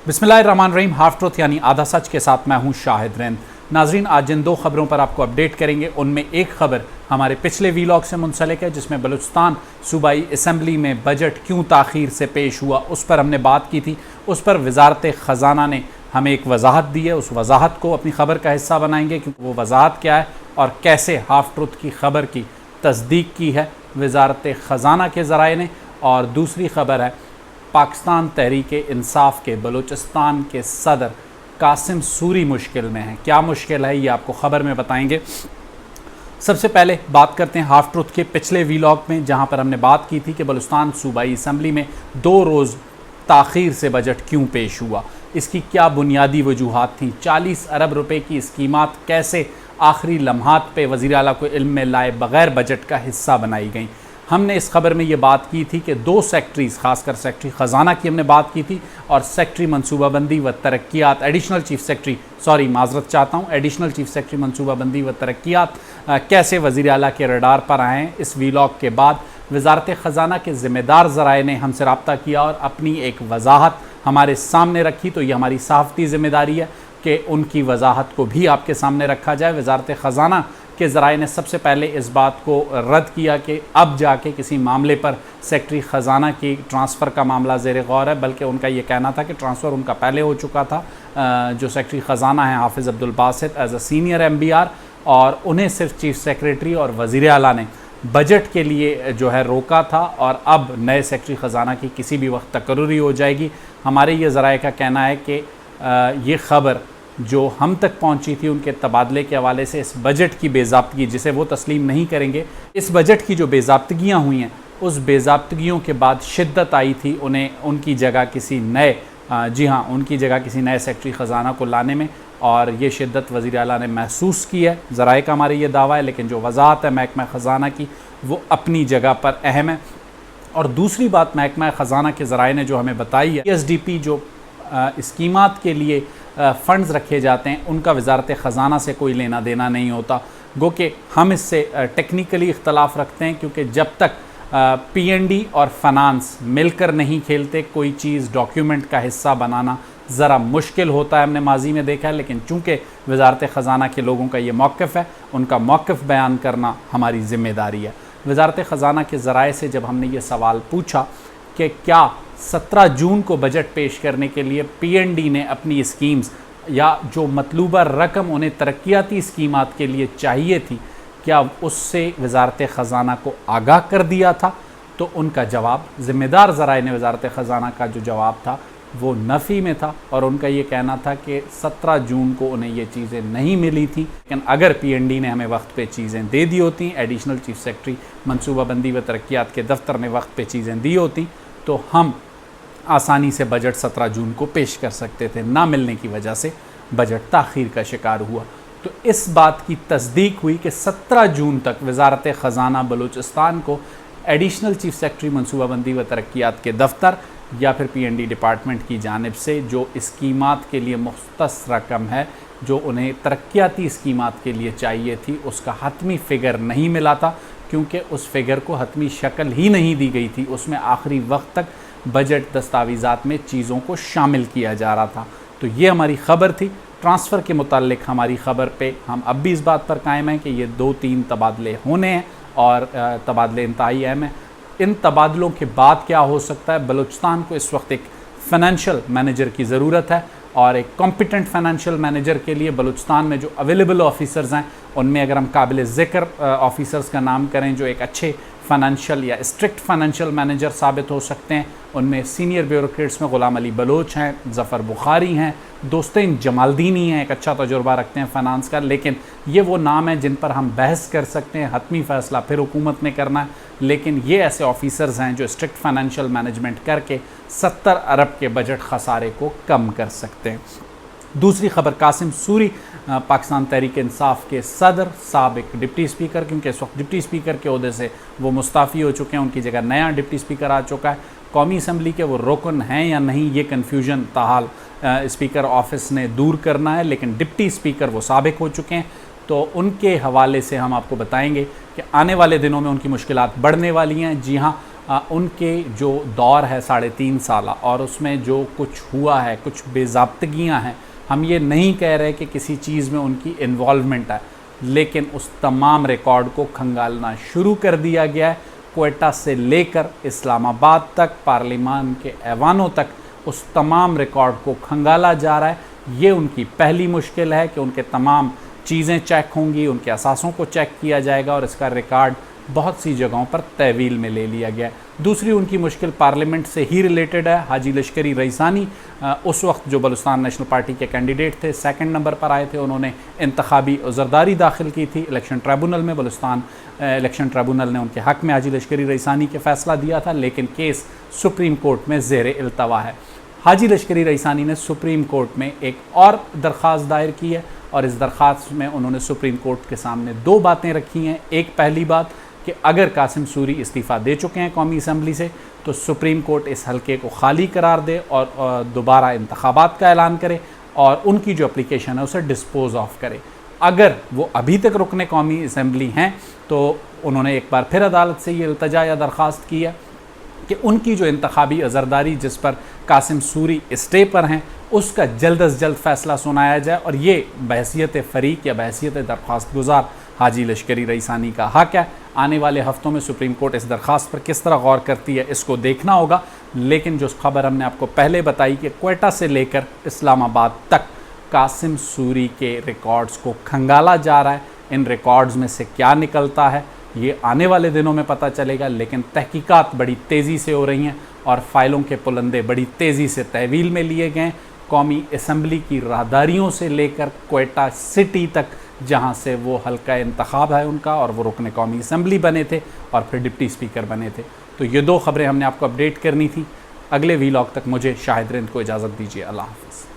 बिस्मिल्लाहिर्रहमानिर्रहीम। Half truth यानी आधा सच के साथ मैं हूं शाहिद रैन। नाजरीन, आज जिन दो खबरों पर आपको अपडेट करेंगे उनमें एक खबर हमारे पिछले वीलॉग से मुंसलिक है, जिसमें बलूचिस्तान सूबाई असम्बली में बजट क्यों ताख़ीर से पेश हुआ उस पर हमने बात की थी। उस पर वजारत ख़जाना ने हमें एक वजाहत दी है, उस वजाहत को अपनी खबर का हिस्सा बनाएंगे क्योंकि वो वजाहत क्या है और कैसे हाफ ट्रुथ की खबर की तस्दीक की है वजारत ख़जाना के ज़राए ने। और दूसरी खबर है पाकिस्तान तहरीक इंसाफ के बलूचिस्तान के सदर कासिम सूरी मुश्किल में हैं। क्या मुश्किल है ये आपको ख़बर में बताएंगे। सबसे पहले बात करते हैं हाफ ट्रुथ के पिछले वीलॉग में, जहां पर हमने बात की थी कि बलूचिस्तान सूबाई असम्बली में 2 रोज़ ताख़ीर से बजट क्यों पेश हुआ, इसकी क्या बुनियादी वजूहात थी। 40 अरब रुपए की स्कीमात कैसे आखिरी लम्हात पे वज़ीर आला को इल्म में लाए बग़ैर बजट का हिस्सा बनाई गई। हमने इस खबर में ये बात की थी कि 2 सेक्रेटरीज़, खासकर सेक्रेटरी ख़जाना की हमने बात की थी और सेक्रेटरी मनसूबाबंदी व तरक्यात, एडिशनल चीफ सेक्रेटरी, माजरत चाहता हूँ, एडिशनल चीफ सेक्रेटरी मनसूबाबंदी व तरक्यात कैसे वज़ीर आला के रडार पर आए हैं। इस वीलॉग के बाद वजारत ख़जाना के ज़िम्मेदार ज़राए ने हमसे रब्ता किया और अपनी एक वजाहत हमारे सामने रखी। तो ये हमारी सहाफ़ती ज़िम्मेदारी है कि उनकी वजाहत को भी आपके सामने रखा जाए। वजारत ख़जाना के ज़राए ने सबसे पहले इस बात को रद्द किया कि अब जाके किसी मामले पर सेक्रेटरी ख़जाना की ट्रांसफ़र का मामला ज़ेर गौर है, बल्कि उनका ये कहना था कि ट्रांसफ़र उनका पहले हो चुका था। जो सेक्रेटरी ख़जाना है हाफिज़ Abdul Basit as a senior MBR, और उन्हें सिर्फ चीफ सेक्रेटरी और वज़ीर आला ने बजट के लिए जो है रोका था और अब नए सेक्रेटरी ख़जाना की किसी भी वक्त तकर्रुरी हो जाएगी। हमारे ये ज़राए का कहना है कि ये ख़बर जो हम तक पहुंची थी उनके तबादले के हवाले से इस बजट की बेज़ाब्तगी, जिसे वो तस्लीम नहीं करेंगे, इस बजट की जो बेज़ाब्तगियाँ हुई हैं उस बेज़ाब्तगियों के बाद शिद्दत आई थी उन्हें उनकी जगह किसी नए उनकी जगह किसी नए सेक्रेटरी ख़जाना को लाने में, और ये शिद्दत वज़ीर आला ने महसूस की है। ज़राए का हमारे ये दावा है, लेकिन जो वजाहत है महकमा ख़जाना की वो अपनी जगह पर अहम है। और दूसरी बात महकमा ख़जाना के ज़राए ने जो हमें बताई है, SDP जो स्कीमात के लिए फ़ंड्स रखे जाते हैं उनका वजारत ख़जाना से कोई लेना देना नहीं होता। गो कि हम इससे टेक्निकली इख्तलाफ रखते हैं, क्योंकि जब तक PND और फ़नांस मिलकर नहीं खेलते कोई चीज़ डॉक्यूमेंट का हिस्सा बनाना ज़रा मुश्किल होता है। हमने माजी में देखा है, लेकिन चूँकि वजारत ख़जाना के लोगों का ये मौक़िफ़ है, उनका मौक़िफ़ बयान करना हमारी ज़िम्मेदारी है। वजारत ख़जाना के ज़राए से जब हमने ये सवाल पूछा कि क्या 17 जून को बजट पेश करने के लिए PND ने अपनी स्कीम्स या जो मतलूबा रकम उन्हें तरक्याती स्कीमात के लिए चाहिए थी, क्या उससे वजारत ख़जाना को आगाह कर दिया था, तो उनका जवाब, ज़िम्मेदार ज़राए ने वजारत ख़जाना का जो जवाब था वो नफ़ी में था और उनका ये कहना था कि 17 जून को उन्हें ये चीज़ें नहीं मिली थी। लेकिन अगर PND ने हमें वक्त पे चीज़ें दे दी होती, एडिशनल चीफ सेक्रेटरी मनसूबाबंदी व तरक्यात के दफ्तर ने वक्त पे चीज़ें दी होती, तो हम आसानी से बजट 17 जून को पेश कर सकते थे। ना मिलने की वजह से बजट ताख़ीर का शिकार हुआ। तो इस बात की तस्दीक हुई कि 17 जून तक वजारत ख़जाना बलूचिस्तान को एडिशनल चीफ सेक्रेटरी मनसूबाबंदी व तरक्यात के दफ्तर या फिर PND डिपार्टमेंट की जानिब से जो स्कीमात के लिए मुख्तस रकम है, जो उन्हें तरक्याती स्कीमात के लिए चाहिए थी, उसका हतमी फ़िगर नहीं मिला था, क्योंकि उस फिगर को हतमी शक्ल ही नहीं दी गई थी। उसमें आखिरी वक्त तक बजट दस्तावेज़ात में चीज़ों को शामिल किया जा रहा था। तो ये हमारी ख़बर थी। ट्रांसफ़र के मुताल्लिक हमारी ख़बर पे हम अब भी इस बात पर कायम हैं कि ये 2-3 तबादले होने हैं और तबादले इंतहाई अहम हैं। इन तबादलों के बाद क्या हो सकता है, बलूचिस्तान को इस वक्त एक फ़ाइनेंशियल मैनेजर की ज़रूरत है, और एक कॉम्पिटेंट फाइनेंशियल मैनेजर के लिए बलूचिस्तान में जो अवेलेबल ऑफिसर्स हैं उनमें अगर हम काबिल ज़िक्र ऑफिसर्स का नाम करें जो एक अच्छे फाइनेंशियल या स्ट्रिक्ट फाइनेंशियल मैनेजर साबित हो सकते हैं, उनमें सीनियर ब्यूरोक्रेट्स में ग़ुलाम अली बलोच हैं, ज़फ़र बुखारी हैं, दोस्तेन जमालदीनी हैं, एक अच्छा तजुर्बा रखते हैं फ़ाइनेंस का। लेकिन ये वो नाम हैं जिन पर हम बहस कर सकते हैं, हतमी फ़ैसला फिर हुकूमत ने करना है। लेकिन ये ऐसे ऑफिसर्स हैं जो स्ट्रिक्ट फाइनेंशियल मैनेजमेंट करके 70 अरब के बजट खसारे को कम कर सकते हैं। दूसरी खबर, कासिम सूरी पाकिस्तान तहरीक इंसाफ के सदर, साबिक डिप्टी स्पीकर, क्योंकि इस वक्त डिप्टी स्पीकर के ओहदे से वो मुस्ताफ़ी हो चुके हैं, उनकी जगह नया डिप्टी स्पीकर आ चुका है। कौमी असम्बली के वो रुकन हैं या नहीं, ये कन्फ्यूजन ताहाल स्पीकर ऑफिस ने दूर करना है, लेकिन डिप्टी स्पीकर वो साबिक हो चुके हैं। तो उनके हवाले से हम आपको बताएंगे कि आने वाले दिनों में उनकी मुश्किलात बढ़ने वाली हैं। जी हाँ, उनके जो दौर है 3.5 साल और उसमें जो कुछ हुआ है, कुछ बेज़ाब्तगियाँ हैं, हम ये नहीं कह रहे कि किसी चीज़ में उनकी इन्वॉल्वमेंट है, लेकिन उस तमाम रिकॉर्ड को खंगालना शुरू कर दिया गया है। क्वेटा से लेकर इस्लामाबाद तक, पार्लिमान के ऐवानों तक उस तमाम रिकॉर्ड को खंगाला जा रहा है। ये उनकी पहली मुश्किल है कि उनके तमाम चीज़ें चेक होंगी, उनके असासों को चेक किया जाएगा और इसका रिकॉर्ड बहुत सी जगहों पर तहवील में ले लिया गया है। दूसरी उनकी मुश्किल पार्लियामेंट से ही रिलेटेड है। हाजी लश्करी रईसानी उस वक्त जो बलूचिस्तान नेशनल पार्टी के कैंडिडेट थे, सेकंड नंबर पर आए थे। उन्होंने इंतखाबी उज़रदारी दाखिल की थी इलेक्शन ट्रिब्यूनल में। बलूचिस्तान इलेक्शन ट्रिब्यूनल ने उनके हक़ में हाजी लश्करी रईसानी के फ़ैसला दिया था, लेकिन केस सुप्रीम कोर्ट में ज़ेर इल्तवा है। हाजी लश्करी रईसानी ने सुप्रीम कोर्ट में एक और दरख्वास्त दायर की है और इस दरख्वास्त में उन्होंने सुप्रीम कोर्ट के सामने 2 बातें रखी हैं। एक, पहली बात कि अगर कासिम सूरी इस्तीफ़ा दे चुके हैं कौमी असम्बली से, तो सुप्रीम कोर्ट इस हलके को खाली करार दे और दोबारा इंतखाबात का ऐलान करे और उनकी जो एप्लीकेशन है उसे डिस्पोज ऑफ करे। अगर वो अभी तक रुकने कौमी असम्बली हैं तो उन्होंने एक बार फिर अदालत से ये इल्तजा या दरख्वास्त की है कि उनकी जो इंतखाबी अज़रदारी जिस पर कासिम सूरी स्टे पर हैं उसका जल्द अज जल्द फ़ैसला सुनाया जाए और ये बहैसियत फ़रीक या बहैसियत दरख्वास्त गुजार हाजी लश्करी रईसानी का हक़ है। आने वाले हफ़्तों में सुप्रीम कोर्ट इस दरख्वास्त पर किस तरह गौर करती है इसको देखना होगा, लेकिन जो खबर हमने आपको पहले बताई कि क्वेटा से लेकर इस्लामाबाद तक कासिम सूरी के रिकॉर्ड्स को खंगाला जा रहा है। इन रिकॉर्ड्स में से क्या निकलता है ये आने वाले दिनों में पता चलेगा, लेकिन तहकीकात बड़ी तेज़ी से हो रही हैं और फाइलों के पुलंदे बड़ी तेज़ी से तहवील में लिए गए। कौमी असम्बली की राहदारियों से लेकर क्वेटा सिटी तक, जहां से वो हल्का इंतखाब है उनका और वो रुकने कौमी असम्बली बने थे और फिर डिप्टी स्पीकर बने थे। तो ये 2 खबरें हमने आपको अपडेट करनी थी। अगले वीलॉग तक मुझे शाहिद रिंद को इजाज़त दीजिए। अल्लाह हाफ़िज़।